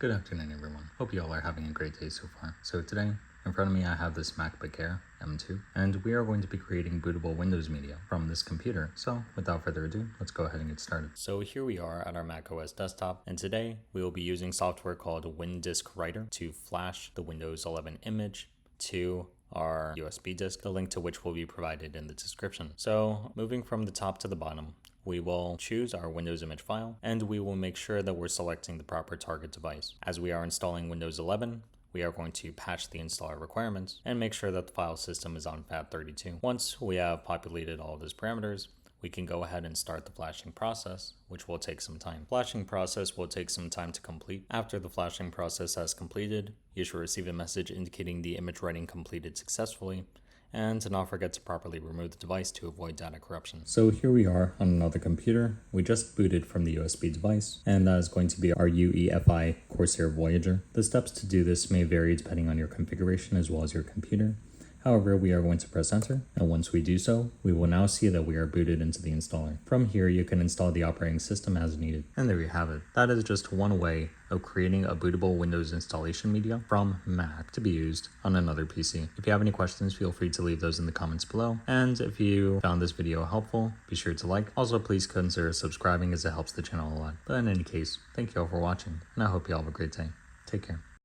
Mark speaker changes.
Speaker 1: Good afternoon, everyone. Hope you all are having a great day so far. So today, in front of me, I have this MacBook Air M2, and we are going to be creating bootable Windows media from this computer. So without further ado, let's go ahead and get started. So here we are at our macOS desktop, and today we will be using software called WinDiskWriter to flash the Windows 11 image to our USB disk, the link to which will be provided in the description. So moving from the top to the bottom, we will choose our Windows image file, and we will make sure that we're selecting the proper target device. As we are installing Windows 11, we are going to patch the installer requirements and make sure that the file system is on FAT32. Once we have populated all of those parameters, we can go ahead and start the flashing process, which will take some time. Flashing process will take some time to complete. After the flashing process has completed, you should receive a message indicating the image writing completed successfully, and to not forget to properly remove the device to avoid data corruption. So here we are on another computer. We just booted from the USB device, and that is going to be our UEFI Corsair Voyager. The steps to do this may vary depending on your configuration as well as your computer. However, we are going to press enter, and once we do so, we will now see that we are booted into the installer. From here, you can install the operating system as needed. And there you have it. That is just one way of creating a bootable Windows installation media from Mac to be used on another PC. If you have any questions, feel free to leave those in the comments below. And if you found this video helpful, be sure to like. Also, please consider subscribing as it helps the channel a lot. But in any case, thank you all for watching, and I hope you all have a great day. Take care.